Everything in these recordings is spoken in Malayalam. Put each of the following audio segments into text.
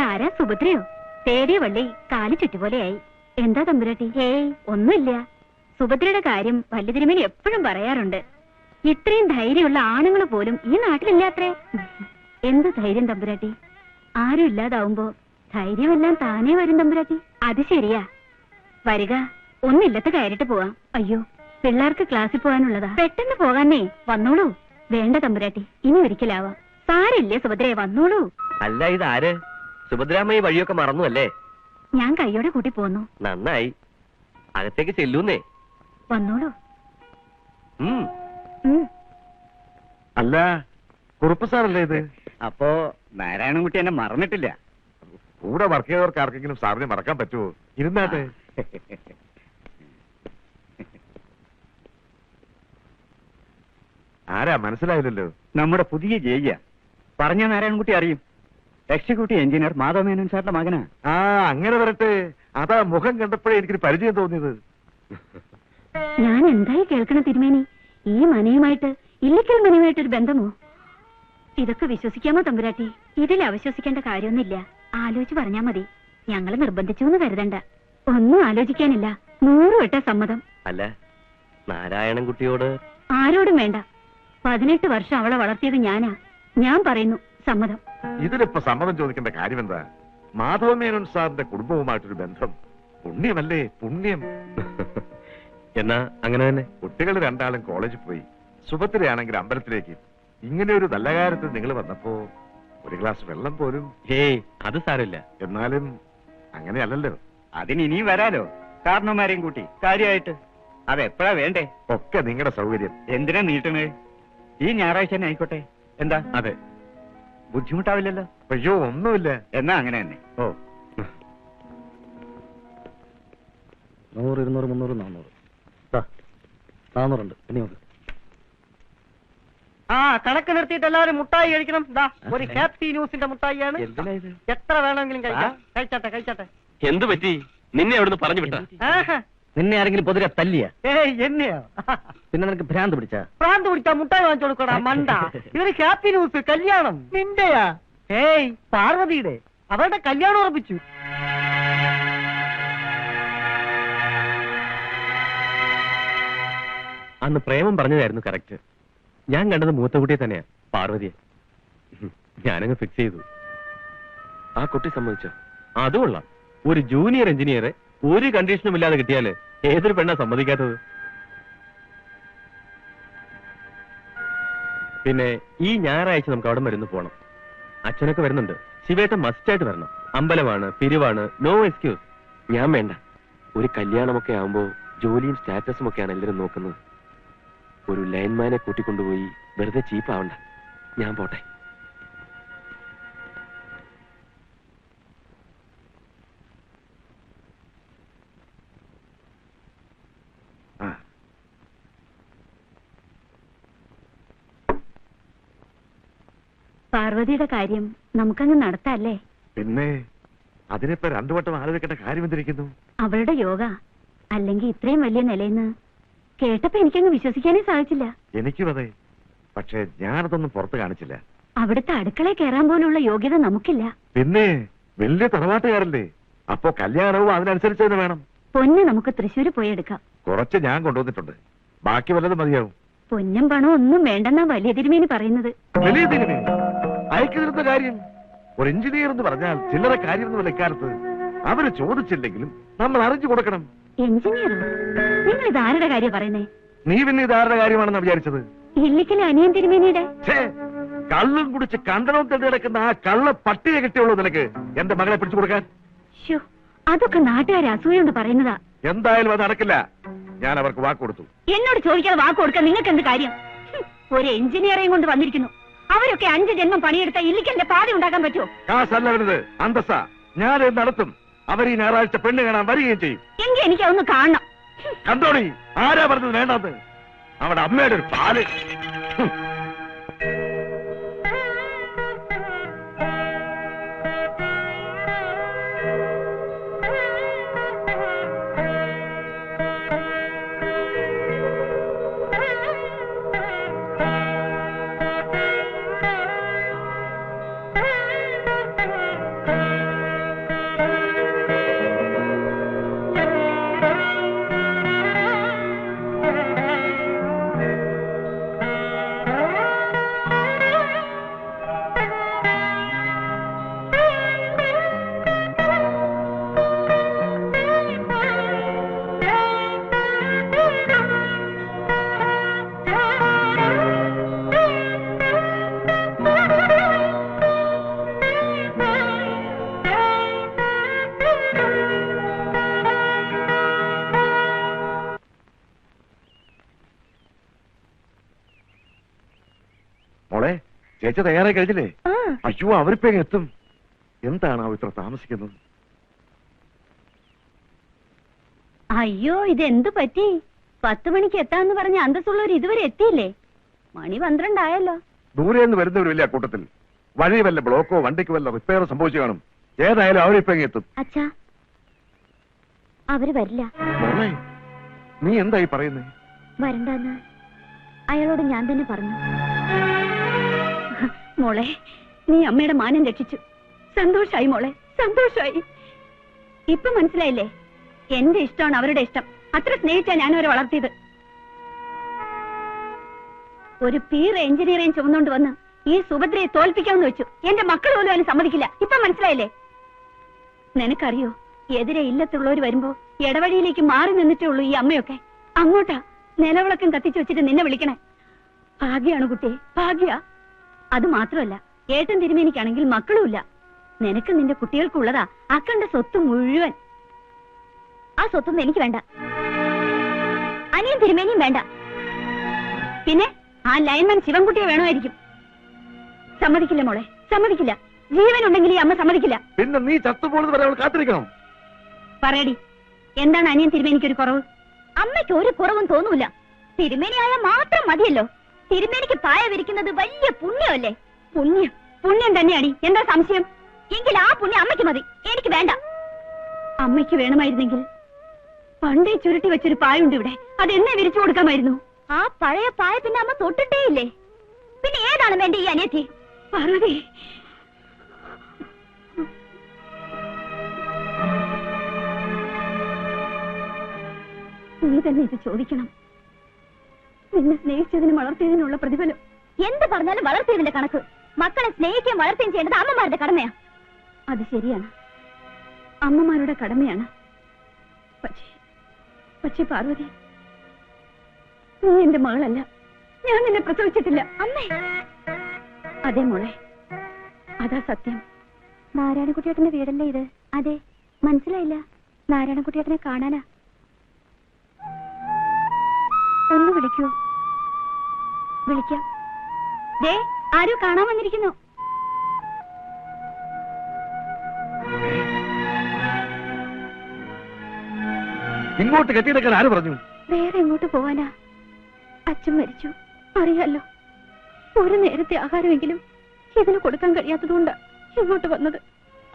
ഇതാരാ, സുഭദ്രയോ? തേടിയ വള്ളി കാലി ചുറ്റുപോലെയായി. എന്താ തമ്പുരാട്ടി? ഹേയ്, ഒന്നുമില്ല. സുഭദ്രയുടെ കാര്യം വല്യ തിരുമേനി എപ്പോഴും പറയാറുണ്ട്. ഇത്രയും ധൈര്യമുള്ള ആണുങ്ങൾ പോലും ഈ നാട്ടിലില്ലാത്രേ. എന്ത് ധൈര്യം തമ്പുരാട്ടി? ആരും ഇല്ലാതാവുമ്പോ ധൈര്യമെല്ലാം താനേ വരും തമ്പുരാട്ടി. അത് ശരിയാ. വരിക, ഒന്നില്ലത്ത് കയറിട്ട് പോവാം. അയ്യോ, പിള്ളേർക്ക് ക്ലാസ്സിൽ പോകാനുള്ളതാ. പെട്ടെന്ന് പോകാന്നേ. വന്നോളൂ. വേണ്ട തമ്പുരാട്ടി, ഇനി ഒരിക്കലാവാം. സാരില്ലേ സുഭദ്രയെ, വന്നോളൂ. അല്ല, ഇതാര്? സുഭദ്രാമ്മ ഈ വഴിയൊക്കെ മറന്നു അല്ലേ? ഞാൻ കൈയോടെ കൂട്ടി പോന്നു. നന്നായി. അകത്തേക്ക് ചെല്ലൂന്നേ. വന്നോളൂ. അല്ല, കുറുപ്പ് സാറല്ലേ ഇത്? അപ്പോ നാരായണൻകുട്ടി എന്നെ മറന്നിട്ടില്ല. കൂടെ വർക്ക് ചെയ്തവർക്ക് ആർക്കെങ്കിലും സാറിനെ മറക്കാൻ പറ്റുമോ? ഇരുന്നാട്ടെ. ആരാ മനസ്സിലായില്ലല്ലോ? നമ്മുടെ പുതിയ ജയിയ പറഞ്ഞ നാരായണൻകുട്ടി അറിയും. എക്സിക്യൂട്ടീവ് എഞ്ചിനീയർ മാധവമേനോൻ സാറിന്റെ മകനാ. ആ, അങ്ങനെ വരട്ടെ. അതാ മുഖം കണ്ടപ്പോഴേ എനിക്കൊരു പരിചയം തോന്നിയത്. ഞാൻ എന്തായി കേൾക്കണ തിരുമേനി? ഈ മനയുമായിട്ട് ഇല്ലിക്കൽ മനയുമായിട്ടൊരു ബന്ധമോ? ഇതൊക്കെ വിശ്വസിക്കാമോ തമ്പുരാട്ടി? ഇതിൽ അവിശ്വസിക്കേണ്ട കാര്യമൊന്നുമില്ല. ആലോചിച്ച് പറഞ്ഞാ മതി. ഞങ്ങള് നിർബന്ധിച്ചു എന്ന് കരുതണ്ട. ഒന്നും ആലോചിക്കാനില്ല. 100 വട്ട സമ്മതം. അല്ല, നാരായണൻകുട്ടിയോട് ആരോടും വേണ്ട. 18 വർഷം അവളെ വളർത്തിയത് ഞാനാ. ഞാൻ പറയുന്നു, സമ്മതം. ഇതിലിപ്പോ സമ്മതം ചോദിക്കേണ്ട കാര്യമെന്താ? മാധവമേനോൻ സാറിന്റെ കുടുംബവുമായിട്ടൊരു ബന്ധം. പുണ്യമല്ലേ, പുണ്യം. എന്നാ അങ്ങനെ തന്നെ. കുട്ടികൾ രണ്ടാളും കോളേജിൽ പോയി. സുഭദ്രയാണെങ്കിൽ അമ്പലത്തിലേക്ക്. ഇങ്ങനെ ഒരു നല്ല കാര്യത്തിൽ നിങ്ങൾ വന്നപ്പോ ഒരു ഗ്ലാസ് വെള്ളം പോലും. ഹേയ്, അത് സാരമില്ല. എന്നാലും അങ്ങനെയല്ലല്ലോ. അതിന് ഇനിയും വരാലോ, കാരണവന്മാരെയും കൂട്ടി കാര്യമായിട്ട്. അതെപ്പോഴാ വേണ്ടേ? ഒക്കെ നിങ്ങളുടെ സൗകര്യം. എന്തിനാ നീട്ടണേ? ഈ ഞായറാഴ്ച തന്നെ ആയിക്കോട്ടെ. എന്താ? അതെ. ബുദ്ധിമുട്ടാവില്ലല്ലോ? അയ്യോ, ഒന്നുമില്ല. എന്നാ അങ്ങനെ തന്നെ. ഓ, 100, 200, 300, 400. 400 ഉണ്ട്. ഇനി നോക്ക്. ആ, കണക്ക് നിർത്തിയിട്ട് എല്ലാവരും മുട്ടായി കഴിക്കണം. ഒരു ഹാപ്പി ന്യൂസിന്റെ മുട്ടായിയാണ്. എന്തിനാ ഇത്? എത്ര വേണമെങ്കിലും കഴിക്കാം. കഴിച്ചട്ടെ. എന്ത് പറ്റി? നിന്നെ അവിടുന്ന് പറഞ്ഞു വിട്ട? നിന്നെ ആരെങ്കിലും പൊതുവെ തല്ലിയ? ഏയ്, എന്നെയോ? പിന്നെ നിനക്ക് ഭ്രാന്ത് പിടിച്ചാ? പ്രാന്ത് പിടിച്ചാ മുട്ടായി വാങ്ങിച്ചു കൊടുക്കടാ മണ്ട. ഇതൊരു ഹാപ്പി ന്യൂസ്. കല്യാണം നിന്റെയാ? ഏയ്, പാർവതിയുടെ. അവരുടെ കല്യാണം ഉറപ്പിച്ചു. അന്ന് പ്രേമം പറഞ്ഞതായിരുന്നു കറക്റ്റ്. ഞാൻ കണ്ടത് മൂത്തകുട്ടിയെ തന്നെയാ, പാർവതിയെ. ഞാനങ്ങ് ഫിക്സ് ചെയ്തു. ആ കുട്ടി സമ്മതിച്ചോ? അതുകൊള്ളാം. ഒരു ജൂനിയർ എഞ്ചിനീയറെ ഒരു കണ്ടീഷനും ഇല്ലാതെ കിട്ടിയാല് ഏതൊരു പെണ്ണാ സമ്മതിക്കാത്തത്? പിന്നെ ഈ ഞായറാഴ്ച നമുക്ക് അവിടെ മരുന്ന് പോണം. അച്ഛനൊക്കെ വരുന്നുണ്ട്. ശിവേട്ടൻ മസ്റ്റായിട്ട് വരണം. അമ്പലമാണ്, പിരിവാണ്, നോ എക്സ്ക്യൂസ്. ഞാൻ വേണ്ട. ഒരു കല്യാണമൊക്കെ ആവുമ്പോ ജോലിയും സ്റ്റാറ്റസും ഒക്കെയാണ് എല്ലാവരും നോക്കുന്നത്. ഒരു ലൈൻമാനെ കൂട്ടിക്കൊണ്ടുപോയി വെറുതെ ചീപ്പാവണ്ട. ഞാൻ പോട്ടെ. പാർവതിയുടെ കാര്യം നമുക്കങ്ങ് നടത്തല്ലേ? പിന്നെ അതിനിപ്പോ 2 വട്ടം ആലോചിക്കേണ്ട കാര്യം എന്തിരിക്കുന്നു? അവളുടെ യോഗ അല്ലെങ്കിൽ ഇത്രയും വലിയ നിലയിന്ന് കേട്ടപ്പോ എനിക്കങ്ങ് വിശ്വസിക്കാനേ സാധിച്ചില്ല. എനിക്കും അതെ. പക്ഷെ ഞാനതൊന്നും പുറത്ത് കാണിച്ചില്ല. അവിടുത്തെ അടുക്കളയിൽ കയറാൻ പോലുള്ള യോഗ്യത നമുക്കില്ല. പിന്നെ വലിയ തറവാട്ടുകാരല്ലേ? അപ്പോ കല്യാണവും അതിനനുസരിച്ച് തന്നെ വേണം. പൊന്ന് നമുക്ക് തൃശ്ശൂര് പോയി എടുക്കാം. കുറച്ച് ഞാൻ കൊണ്ടുവന്നിട്ടുണ്ട്. ബാക്കി വല്ലതും മതിയാവും. പൊന്നും പണവും ഒന്നും വേണ്ടെന്നാ വലിയ തിരുമേനി പറയുന്നത്. വലിയ തിരുമേനി അയക്കുതിരുന്ന കാര്യം. ഒരു എഞ്ചിനീയർ എന്ന് പറഞ്ഞാൽ ചില്ലറ കാര്യമൊന്നുമല്ല ഇക്കാലത്ത്. അവര് ചോദിച്ചില്ലെങ്കിലും നമ്മൾ അറിഞ്ഞു കൊടുക്കണം. എഞ്ചിനീയറോ? നിങ്ങൾ ഇത് ആരുടെ കാര്യം പറയുന്നേ? നീ പിന്നെ ഇതാരുടെ കാര്യമാണെന്ന് വിചാരിച്ചത്? ഇല്ലിക്കലെ അനിയൻ തിരുമേനിയുടെ. കള്ളും കുടിച്ച് കണ്ടനവും തെണ്ടി കിടക്കുന്ന ആ കള്ള പട്ടിയെ കിട്ടിയുള്ളൂ നിനക്ക് എന്റെ മകളെ പിടിച്ചു കൊടുക്കാൻ. അതൊക്കെ നാട്ടുകാരെ അസൂയുണ്ട് പറയുന്നതാ. എന്തായാലും അത് നടക്കില്ല. ഞാൻ അവർക്ക് വാക്ക് കൊടുത്തു. എന്നോട് ചോദിക്കാതെ വാക്ക് കൊടുക്കാൻ നിങ്ങൾക്ക് എന്ത് കാര്യം? ഒരു എഞ്ചിനീയറെയും കൊണ്ട് വന്നിരിക്കുന്നു. അവരൊക്കെ 5 ജന്മം പണിയെടുത്ത ഇല്ലിക്കലിന്റെ പാതി ഉണ്ടാക്കാൻ പറ്റുമോ? കാശല്ല വരുന്നത്, അന്തസ്സ. ഞാൻ നടത്തും. അവർ ഈ ഞായറാഴ്ച പെണ്ണ് കാണാൻ വരികയും ചെയ്യും. എങ്കിൽ എനിക്ക് അതൊന്ന് കാണണം. കണ്ടോളി, ആരാ പറഞ്ഞത് വേണ്ടാന്ന്? അവിടെ അമ്മയുടെ ഒരു പാല്. മോളെ ചേച്ചി തയ്യാറായി കഴിഞ്ഞില്ലേ? അയ്യോ അവരിപ്പോ എത്തും. എന്താണ് ഇത്ര താമസിക്കുന്നത്? അയ്യോ ഇതെന്തു പറ്റി? 10 മണിക്ക് എത്താന്ന് പറഞ്ഞ അന്തസ്സുള്ളവർ ഇതുവരെ എത്തിയില്ലേ? മണി 12 ആയല്ലോ. ദൂരെ നിന്ന് വരുന്നവരില്ല കൂട്ടത്തിൽ. വഴി വല്ല ബ്ലോക്കോ വണ്ടിക്ക് വല്ല റിപ്പയറോ സംഭവിച്ചു കാണും. ഏതായാലും അവരിപ്പോ എത്തും. അച്ഛാ അവര് വരില്ല. മോളെ നീ എന്തായി പറയുന്നേ? വരണ്ടെന്ന് അയാളോട് ഞാൻ തന്നെ പറഞ്ഞു. മോളെ നീ അമ്മയുടെ മാനം രക്ഷിച്ചു. സന്തോഷായി മോളെ, സന്തോഷായി. ഇപ്പൊ മനസ്സിലായില്ലേ? എന്റെ ഇഷ്ടമാണ് അവരുടെ ഇഷ്ടം. അത്ര സ്നേഹിച്ചാ ഞാൻ അവരെ വളർത്തിയത്. ഒരു പീർ എഞ്ചിനീയറിംഗ് ചുമന്നുകൊണ്ട് വന്ന് ഈ സുഭദ്രയെ തോൽപ്പിക്കാമെന്ന് വെച്ചു. എന്റെ മക്കൾ പോലും അതിന് സമ്മതിക്കില്ല. ഇപ്പൊ മനസ്സിലായില്ലേ? നിനക്കറിയോ, എതിരെ ഇല്ലത്തുള്ളവർ വരുമ്പോ ഇടവഴിയിലേക്ക് മാറി നിന്നിട്ടേ ഉള്ളൂ ഈ അമ്മയൊക്കെ. അങ്ങോട്ടാ നിലവിളക്കം കത്തിച്ചു വെച്ചിട്ട് നിന്നെ വിളിക്കണേ. ഭാഗ്യാണ് കുട്ടിയെ, ഭാഗ്യ. അത് മാത്രമല്ല, ഏട്ടൻ തിരുമേനിക്കാണെങ്കിൽ മക്കളുമില്ല. നിനക്ക് നിന്റെ കുട്ടികൾക്കുള്ളതാ അക്കണ്ട സ്വത്ത് മുഴുവൻ. ആ സ്വത്തൊന്നും എനിക്ക് വേണ്ട, അനിയൻ തിരുമേനിയും വേണ്ട. പിന്നെ ആ ലൈൻമാൻ ശിവൻകുട്ടിയെ വേണമായിരിക്കും. സമ്മതിക്കില്ല മോളെ, സമ്മതിക്കില്ല. ജീവനുണ്ടെങ്കിൽ ഈ അമ്മ സമ്മതിക്കില്ല. പിന്നെ നീ ചത്തുപോകുന്നത് വരെ അവൾ കാത്തിരിക്കണം. പറയടി, എന്താണ് അനിയൻ തിരുമേനിക്ക് ഒരു കുറവ്? അമ്മയ്ക്ക് ഒരു കുറവും തോന്നൂല. തിരുമേനിയായ മാത്രം മതിയല്ലോ. തിരുമേനിക്ക് പായ വിരിക്കുന്നത് വലിയ പുണ്യമല്ലേ? പുണ്യം പുണ്യം തന്നെയാടി. എന്താ സംശയം? എങ്കിൽ ആ പുണ്യം അമ്മയ്ക്ക് മതി, എനിക്ക് വേണ്ട. അമ്മയ്ക്ക് വേണമായിരുന്നെങ്കിൽ പണ്ടേ ചുരുട്ടി വെച്ചൊരു പായുണ്ട് ഇവിടെ. അതെന്നെ വിരിച്ചു കൊടുക്കാമായിരുന്നു. ആ പഴയ പായ പിന്നെ അമ്മ തൊട്ടിട്ടേ ഇല്ലേ. പിന്നെ ഏതാണ് വേണ്ട ഈ അനിയത്തി? പാർവതി, നീ തന്നെ ഇത് ചോദിക്കണം. നിന്നെ സ്നേഹിച്ചതിനും വളർത്തിയതിനുള്ള പ്രതിഫലം. എന്ത് പറഞ്ഞാലും വളർത്തിയതിന്റെ കണക്ക്. മക്കളെ സ്നേഹിക്കുകയും വളർത്തുകയും ചെയ്യേണ്ടത് അമ്മമാരുടെ കടമയാ. അത് ശരിയാണ്, അമ്മമാരുടെ കടമയാണ്. പക്ഷേ പാർവതി, നീ എന്റെ മകളല്ല. ഞാൻ നിന്നെ പ്രസവിച്ചിട്ടില്ല. അമ്മേ. അതെ മോളെ, അതാ സത്യം. നാരായണക്കുട്ടിയേട്ടന്റെ വീടല്ലേ ഇത്? അതെ. മനസ്സിലായില്ല? നാരായണക്കുട്ടിയേട്ടനെ കാണാനാ. ഒന്ന് വിളിക്കൂ. വിളിക്കാം. ദേ ആരോ കാണാൻ വന്നിരിക്കുന്നു. ഇങ്ങോട്ട് കെട്ടിയെടുക്കാൻ ആര് പറഞ്ഞു? വേറെ എങ്ങോട്ട് പോവാനാ? അച്ഛൻ മരിച്ചു, അറിയാലോ. ഒരു നേരത്തെ ആഹാരമെങ്കിലും ഇതിന് കൊടുക്കാൻ കഴിയാത്തതുകൊണ്ടാ ഇങ്ങോട്ട് വന്നത്.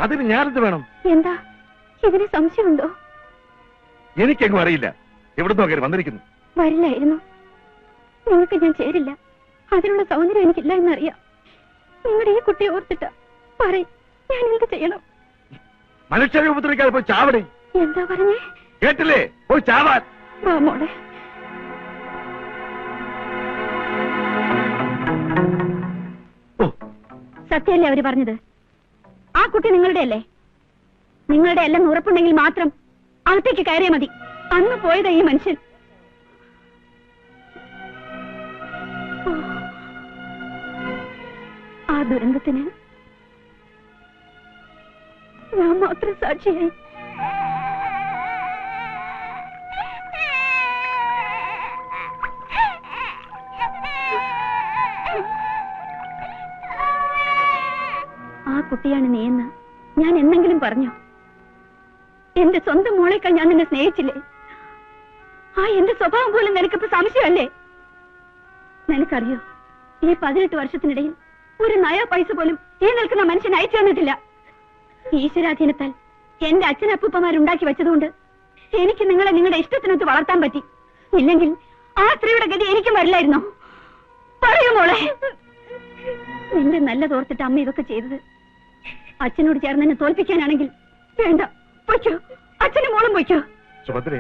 അതിന് ഞാനെന്ത് വേണം? എന്താ ഇതിന് സംശയമുണ്ടോ? എനിക്കെങ്ങും അറിയില്ല. എവിടുന്നോ കയറി വന്നിരിക്കുന്നു. വരില്ലായിരുന്നു. നിങ്ങൾക്ക് ഞാൻ ചേരില്ല. അതിനുള്ള സൗന്ദര്യം എനിക്കില്ല എന്നറിയാം. നിങ്ങളുടെ ഈ കുട്ടിയെ ഓർത്തിട്ടാ. പറയും, ഞാൻ എന്ത് ചെയ്യണം? മനുഷ്യരെ ഉപദ്രവിക്കാതെ പോയി ചാവടേ. എന്താ പറഞ്ഞേ? കേട്ടില്ലേ? പോയി ചാവാൻ. വാ മോളെ. സത്യമല്ലേ അവര് പറഞ്ഞത്? ആ കുട്ടി നിങ്ങളുടെ അല്ലേ? നിങ്ങളുടെ എല്ലാം ഉറപ്പുണ്ടെങ്കിൽ മാത്രം അകത്തേക്ക് കയറിയാ മതി. അന്ന് പോയതാ ഈ മനുഷ്യൻ. ആ ദുരന്തത്തിന് ഞാൻ മാത്രം സാക്ഷിയായി. ആ കുട്ടിയാണ് നീയെന്ന് ഞാൻ എന്തെങ്കിലും പറഞ്ഞു? എന്റെ സ്വന്തം മോളേക്കാൾ ഞാൻ നിന്നെ സ്നേഹിച്ചില്ലേ? ആ എന്റെ സ്വഭാവം പോലും നിനക്കിപ്പോ സംശയമല്ലേ? നിനക്കറിയോ, ഈ 18 വർഷത്തിനിടയിൽ ഒരു നയാ പൈസ പോലും ഈ നിൽക്കുന്ന മനുഷ്യൻ അയച്ചു തന്നിട്ടില്ല. ഈശ്വരാധീനത്താൽ എന്റെ അച്ഛനപ്പൂപ്പന്മാരുണ്ടാക്കി വെച്ചതുകൊണ്ട് എനിക്ക് നിങ്ങളെ നിങ്ങളുടെ ഇഷ്ടത്തിനൊത്ത് വളർത്താൻ പറ്റി. ഇല്ലെങ്കിൽ ആ സ്ത്രീയുടെ ഗതി എനിക്കും വരില്ലായിരുന്നോ? പറയൂ മോളെ. നിന്റെ നല്ല തോർത്തിട്ട് അമ്മ ഇതൊക്കെ ചെയ്തത്. അച്ഛനോട് ചേർന്ന് എന്നെ തോൽപ്പിക്കാനാണെങ്കിൽ വേണ്ട, പൊയ്ക്കോ. അച്ഛനും മോളും പൊയ്ക്കോ. സുഭദ്രേ,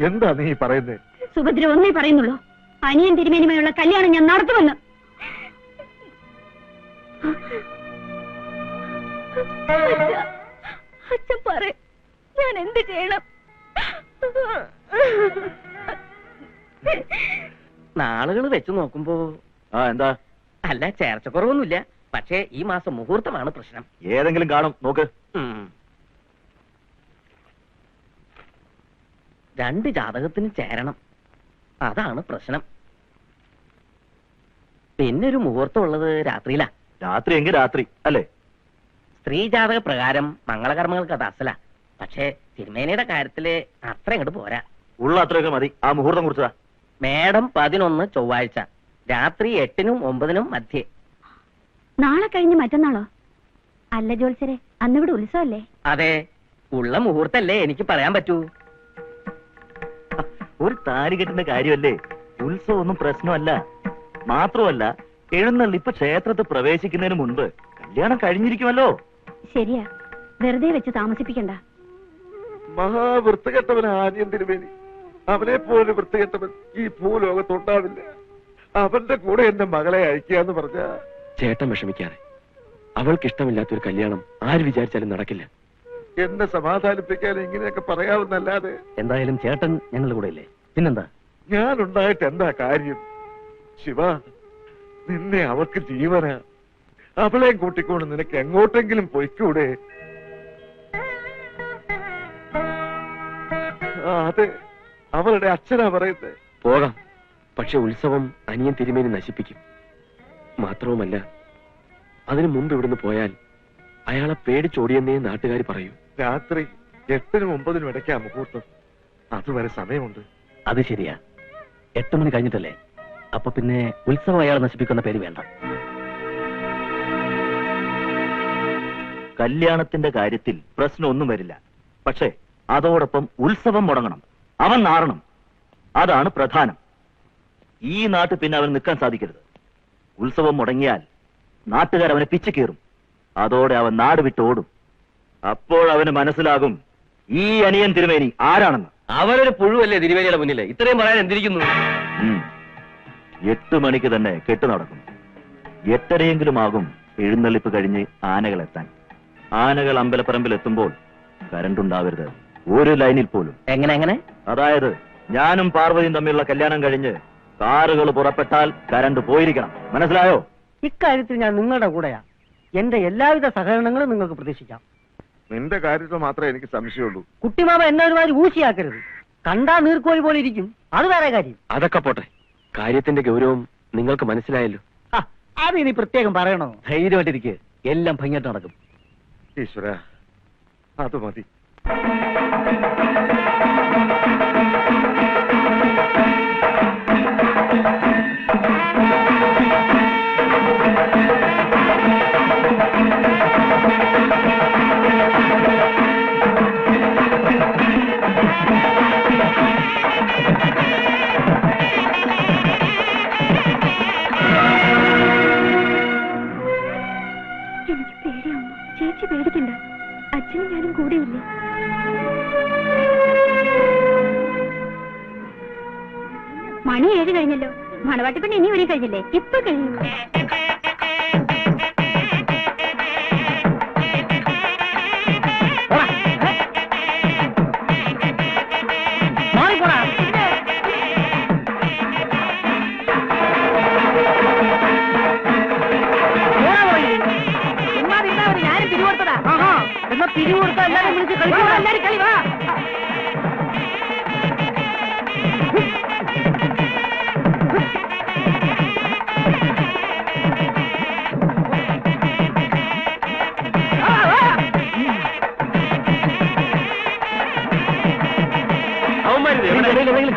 എന്താ നീ പറയുന്നേ? സുഭദ്ര ഒന്നേ പറയുന്നുള്ളൂ, അനിയൻ തിരുമേനിയുമായുള്ള കല്യാണം ഞാൻ നടത്തുമെന്ന്. അച്ഛൻ പറ, ഞാൻ എന്ത് ചെയ്യണം? നാളുകൾ വെച്ച് നോക്കുമ്പോ എന്താ? അല്ല, ചേർച്ചക്കുറവൊന്നുമില്ല. പക്ഷേ ഈ മാസം മുഹൂർത്തമാണ് പ്രശ്നം. ഏതെങ്കിലും കാണും, നോക്ക്. 2 ജാതകത്തിന് ചേരണം, അതാണ് പ്രശ്നം. പിന്നെ ഒരു മുഹൂർത്തം ഉള്ളത് രാത്രിയിലാ. രാത്രി എങ്കിൽ രാത്രി അല്ലേ? സ്ത്രീ ജാതക പ്രകാരം മംഗളകർമ്മങ്ങൾക്ക് അത് അസല. പക്ഷേ തിരുമേനിയുടെ കാര്യത്തില് അത്ര ഇങ്ങോട്ട് പോരാ. ഉള്ള അത്രയൊക്കെ മതി. ആ മുഹൂർത്തം കുറിച്ചതാ. മേഡം 11 ചൊവ്വാഴ്ച രാത്രി 8-നും 9-നും മധ്യേ. നാളെ കഴിഞ്ഞ് മറ്റന്നാളോ? അല്ല ജോത്സരെ, അന്നിവിടെ ഉത്സവല്ലേ? അതെ, ഉള്ള മുഹൂർത്തല്ലേ എനിക്ക് പറയാൻ പറ്റൂ. ഒരു താലി കെട്ടുന്ന കാര്യമല്ലേ, ഉത്സവം ഒന്നും പ്രശ്നമല്ല. മാത്രമല്ല എഴുന്നള്ളിപ്പ് ക്ഷേത്രത്തിൽ പ്രവേശിക്കുന്നതിന് മുൻപ് കല്യാണം കഴിഞ്ഞിരിക്കുമല്ലോ. ശരിയാ, വെറുതെ വെച്ച് താമസിപ്പിക്കണ്ട. മഹാവൃത്തികെട്ടവൻ ആദ്യം തിരുമേനി. അവനെ പോലൊരു വൃത്തികെട്ടവൻ ഈ ഭൂലോകത്തുണ്ടാവില്ല. അവന്റെ കൂടെ എന്റെ മകളെ അയക്കാന്ന് പറഞ്ഞ. ചേട്ടൻ വിഷമിക്കാതെ. അവൾക്ക് ഇഷ്ടമില്ലാത്തൊരു കല്യാണം ആര് വിചാരിച്ചാലും നടക്കില്ല. എന്നെ സമാധാനിപ്പിക്കാൻ ഇങ്ങനെയൊക്കെ പറയാവുന്നല്ലാതെ. എന്തായാലും ചേട്ടൻ ഞങ്ങളുടെ കൂടെ ഇല്ലേ? പിന്നെന്താ? ഞാനുണ്ടായിട്ട് എന്താ കാര്യം? ശിവ, നിന്നെ അവൾക്ക് ജീവനാ. അവളെയും കൂട്ടിക്കൊണ്ട് നിനക്ക് എങ്ങോട്ടെങ്കിലും പൊയ്ക്കൂടെ? അതെ, അവളുടെ അച്ഛനാ പറയുന്നത്. പോകാം, പക്ഷെ ഉത്സവം അനിയൻ തിരുമേനി നശിപ്പിക്കും. മാത്രവുമല്ല, അതിനു മുമ്പ് ഇവിടുന്ന് പോയാൽ അയാളെ പേടിച്ചോടിയെന്നേ നാട്ടുകാർ പറയൂ. രാത്രി 8-നും 9-നും ഇടയ്ക്കാ മുഹൂർത്തം. അതുവരെ സമയമുണ്ട്. അത് ശരിയാ. 8 മണി കഴിഞ്ഞിട്ടല്ലേ? അപ്പൊ പിന്നെ ഉത്സവം അയാളെ നശിപ്പിക്കുന്ന പേര് വേണ്ട. കല്യാണത്തിന്റെ കാര്യത്തിൽ പ്രശ്നമൊന്നും വരില്ല. പക്ഷേ അതോടൊപ്പം ഉത്സവം മുടങ്ങണം. അവൻ നാറണം. അതാണ് പ്രധാനം. ഈ നാട്ടിൽ പിന്നെ അവൻ നിൽക്കാൻ സാധിക്കരുത്. ഉത്സവം മുടങ്ങിയാൽ നാട്ടുകാർ അവനെ പിച്ചു കീറും. അതോടെ അവൻ നാട് വിട്ടോടും. അപ്പോഴവന് മനസ്സിലാകും ഈ അനിയൻ തിരുമേനി ആരാണെന്ന്. അവനൊരു പുഴുവല്ലേ തിരുമേനിയുടെ മുന്നില്? ഇത്രയും പറയാൻ എന്തിരിക്കുന്നു? 8 മണിക്ക് തന്നെ കെട്ടു നടക്കും. 8:30 ആകും എഴുന്നള്ളിപ്പ് കഴിഞ്ഞ് ആനകൾ എത്താൻ. ആനകൾ അമ്പലപ്പറമ്പിൽ എത്തുമ്പോൾ കരണ്ട് ഉണ്ടാവരുത്, ഒരു ലൈനിൽ പോലും. എങ്ങനെ? അതായത് ഞാനും പാർവതിയും തമ്മിലുള്ള കല്യാണം കഴിഞ്ഞ് കാറുകൾ പുറപ്പെട്ടാൽ കരണ്ട് പോയിരിക്കണം. മനസ്സിലായോ? ഇക്കാര്യത്തിൽ ഞാൻ നിങ്ങളുടെ കൂടെയാ. എന്റെ എല്ലാവിധ സഹകരണങ്ങളും നിങ്ങൾക്ക് പ്രതീക്ഷിക്കാം. നിന്റെ കാര്യത്തിൽ മാത്രമേ എനിക്ക് സംശയമുള്ളൂ. കുട്ടിമാമ എന്നെ ഒരുമാതിരി ഊശിയാക്കരുത്. കണ്ടാ നീർക്കോഴി പോലെ ഇരിക്കും, അത് വേറെ കാര്യം. അതൊക്കെ പോട്ടെ, കാര്യത്തിന്റെ ഗൗരവം നിങ്ങൾക്ക് മനസ്സിലായല്ലോ. അത് ഇനി പ്രത്യേകം പറയണോ? ധൈര്യമായിട്ടിരിക്കുക, എല്ലാം ഭംഗിയായിട്ട് നടക്കും. ഈശ്വര, അത് മതി. എനിക്ക് പേടിയാവുന്നു. ചേച്ചി പേടിക്കണ്ട, അച്ഛനും ഞാനും കൂടെയില്ലേ. മണി 7 കഴിഞ്ഞല്ലോ. മണവാട്ടിപ്പെണ്ണ് ഇനി ഒരു കഴിഞ്ഞില്ലേ? ഇപ്പൊ കഴിയും. ഞാനും പിരിവെടുത്തതാ. എന്നാ പിരിവെടുത്ത എല്ലാരും വിളിച്ച് കളിക്കും. എല്ലാരും കളി വാ.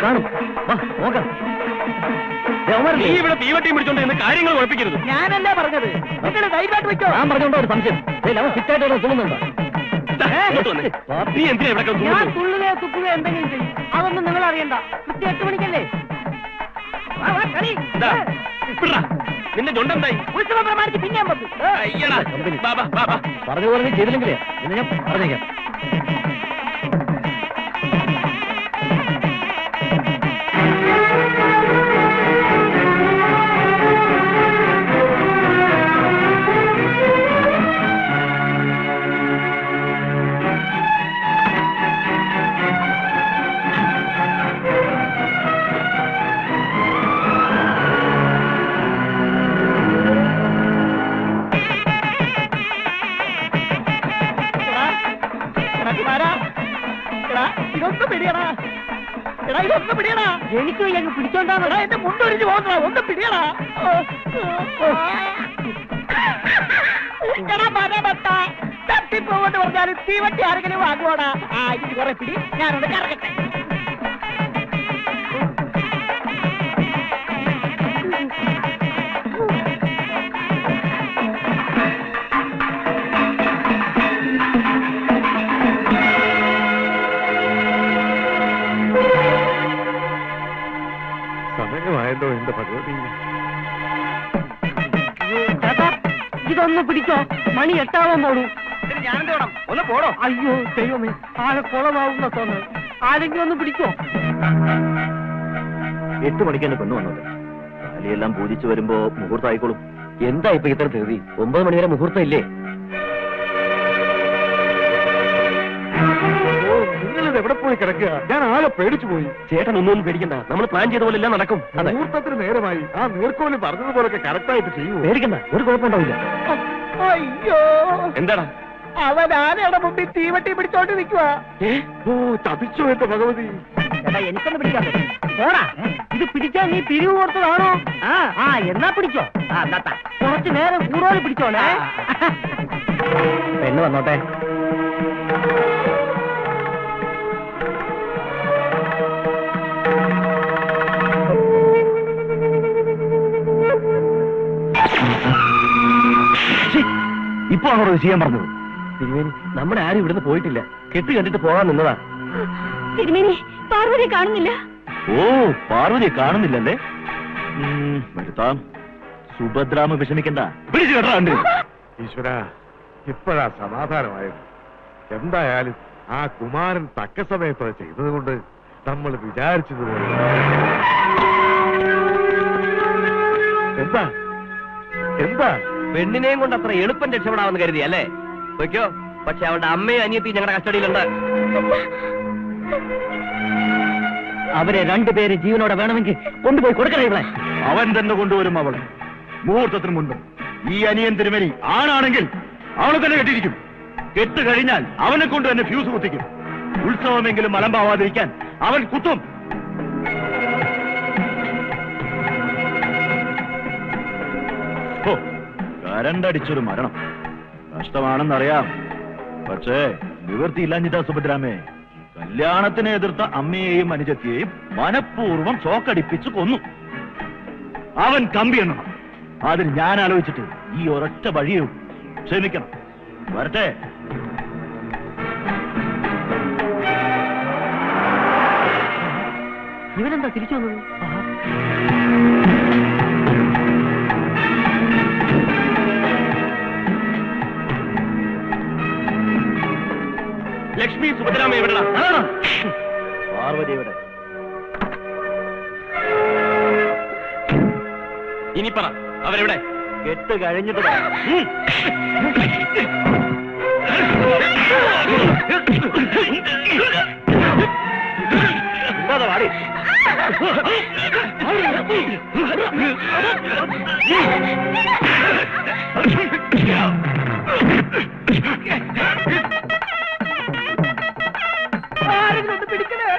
കാണും. നീ ഇവിടെ തീവട്ടിയും പിടിച്ചോണ്ട് എന്ന് കാര്യങ്ങൾ ഉറപ്പിക്കരുത്. ഞാനല്ലേ പറഞ്ഞത്, നിങ്ങൾ ധൈര്യമായിട്ട് വെച്ചോ. ഞാൻ പറഞ്ഞോണ്ടോ ഒരു സംശയം? അവൻ ഫിറ്റായിട്ട് തോന്നുന്നുണ്ടോ? നീ എന്തിനാ ഇവിടെ ഞാൻ തുള്ളുകയോ തുക്കുകയോ എന്തെങ്കിലും ചെയ്യും. അതൊന്നും നിങ്ങൾ അറിയണ്ട. കൃത്യം 8 മണിക്കല്ലേ? നിന്റെ ചുണ്ടെന്തായി? ഉത്സവം പ്രമാണിച്ച് പിന്നെയും പറ്റും. പറഞ്ഞു പറഞ്ഞ് ചെയ്തില്ലെങ്കിലേ ഇന്ന് ഞാൻ പറഞ്ഞേക്കാം. എനിക്ക് പിടിച്ചോണ്ടാ എന്റെ മുണ്ടൊരിഞ്ഞു പോകണ. ഒന്ന് പിടിയടാ. എന്നാലും തീവട്ടി ആരെങ്കിലും വാങ്ങുവാടാ. ആ ഇത് കുറെ പിടി, ഞാനൊന്ന് കറങ്ങട്ടെ. സമയമായല്ലോ എന്റെ ഭഗവതി. ചേട്ടാ ഇതൊന്ന് പിടിച്ചോ, മണി 8 പോണു. ഞാനെന്ത് വേണം? ഒന്ന് പോടോ. അയ്യോ ദൈവമേ, ആളെ കുളമാവുന്ന തോന്നുന്നു. ആരെങ്കിലും ഒന്ന് പിടിച്ചോ. 8 മണിക്ക് എന്നെ പെണ്ണ് വന്നത്. താലിയെല്ലാം പൂജിച്ചു വരുമ്പോ മുഹൂർത്തം ആയിക്കോളും. എന്താ ഇപ്പൊ ഇത്ര ധൃതി? 9 മണി വരെ മുഹൂർത്തം ഇല്ലേ? നിങ്ങളിത് എവിടെ പോയി കിടക്കുക? ഞാൻ ആകെ പേടിച്ചു പോയി. ചേട്ടൻ ഒന്നും പേടിക്കണ്ട, നമ്മൾ പ്ലാൻ ചെയ്ത പോലെ എല്ലാം നടക്കും. അതെ, മുഹൂർത്തത്തിന് നേരമായി. ആ നീർക്കോലി പറഞ്ഞതുപോലൊക്കെ കറക്റ്റായിട്ട് ചെയ്യൂ. പേടിക്കണ്ട, ഒരു കുഴപ്പമുണ്ടാവില്ല. അയ്യോ, എന്താടാ? അവൻ ആനയുടെ മുമ്പിൽ തീവട്ടി പിടിച്ചോണ്ട് നിൽക്കുവാ. ഓ, ചതിച്ചോ എന്റെ ഭഗവതി. ചേട്ടാ എനിക്കൊന്ന് പിടിക്കാൻ പറ്റും. പോടാ, ഇത് പിടിച്ചാൽ നീ പിരിവ് കൊടുത്തതാണോ? ആ എന്നാ പിടിച്ചോ. കുറച്ചു നേരം കൂടുതൽ പിടിച്ചോളേ. പെണ്ണ് വന്നോട്ടെ. ഇപ്പൊ അവരോട് ചെയ്യാൻ പറഞ്ഞത്. തിരുമേനി, നമ്മുടെ ആരും ഇവിടുന്ന് പോയിട്ടില്ല. കെട്ട് കണ്ടിട്ട് പോകാൻ നിന്നതാ. തിരുമേനി, പാർവതി കാണുന്നില്ല. ഓ, പാർവതിയെ കാണുന്നില്ലല്ലേ? വരുത്താം. സുഭദ്രാമ വിഷമിക്കണ്ട, പിടിച്ചു കേട്ടാണ്ട്. ഈശ്വര, ഇപ്പോഴാ സമാധാനമായത്. എന്തായാലും ആ കുമാരൻ തക്ക സമയത്ത് ചെയ്തതുകൊണ്ട് നമ്മൾ വിചാരിച്ചതുപോലെ. എന്താ എന്താ? പെണ്ണിനെയും കൊണ്ട് അത്ര എളുപ്പം രക്ഷപ്പെടാമെന്ന് കരുതി അല്ലേ? വയ്ക്കോ, പക്ഷെ അവളുടെ അമ്മയും അനിയത്തിയും ഞങ്ങളുടെ കസ്റ്റഡിയിലുണ്ട്. അവരെ 2 പേര് ജീവനോടെ വേണമെങ്കിൽ കൊണ്ടുപോയി കൊടുക്കണേ ഇവിടെ. അവൻ തന്നെ കൊണ്ടുവരും അവളെ. മുഹൂർത്തത്തിന് മുൻപ് ഈ അനിയൻ തിരുമേനി ആണാണെങ്കിൽ അവളെ തന്നെ കെട്ടിയിരിക്കും. കെട്ട് കഴിഞ്ഞാൽ അവനെ കൊണ്ട് തന്നെ ഫ്യൂസ് കുത്തിക്കും. ഉത്സവമെങ്കിലും മലമ്പാവാതിരിക്കാൻ അവൻ കുത്തും. ഓ, കരണ്ടടിച്ചൊരു മരണം കഷ്ടമാണെന്നറിയാം. പക്ഷേ നിവൃത്തിയില്ലാഞ്ഞിട്ടാ സുഭദ്രാമേ. കല്യാണത്തിനെ എതിർത്ത അമ്മയെയും അനുജത്തിയെയും മനഃപൂർവ്വം ഷോക്കടിപ്പിച്ച് കൊന്നു. അവൻ കമ്പി എണ്ണണം. അതിന് ഞാൻ ആലോചിച്ചിട്ട് ഈ ഒരൊറ്റ വഴിയേ ഉള്ളൂ. ക്ഷമിക്കണം, വരട്ടെ. ഇവനെന്താ തിരിച്ചു വന്നത്? ലക്ഷ്മി, സുഭദ്രാമ എവിടെടാ? പാർവതി എവിടെ? ഇനി പറ, അവരെവിടെ? കെട്ട് കഴിഞ്ഞിട്ട് വാടി. ആരെങ്കിലും ഒന്ന് പിടിക്കണേ.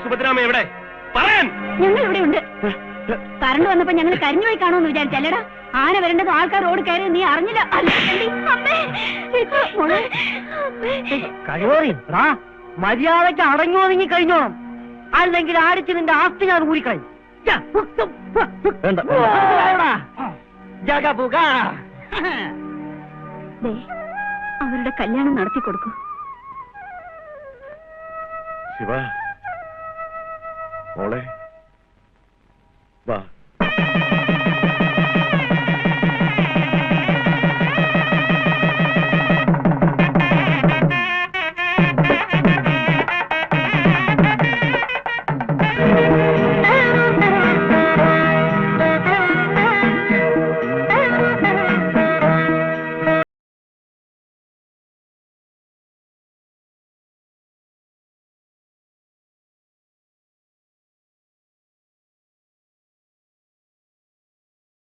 സുഭദ്രാമ എവിടെ പറയാൻ? ഞങ്ങൾ ഇവിടെ ഉണ്ട്. കറണ്ട് വന്നപ്പോ ഞങ്ങൾ കരിഞ്ഞു പോയി കാണുമെന്ന് വിചാരിച്ചല്ലടാ. ആന വരേണ്ടത് ആൾക്കാർ റോഡ് കയറി നീ അറിഞ്ഞില്ല. കഴിവറി മര്യാദയ്ക്ക് അടങ്ങി ഒതുങ്ങി കഴിഞ്ഞോണം, അല്ലെങ്കിൽ ആടിച്ച് നിന്റെ ആസ്തി ഞാൻ ഊരിക്കളയും. വേണ്ട ദേ, അവരുടെ കല്യാണം നടത്തി കൊടുക്കൂ. ശിവ മോളെ വാ.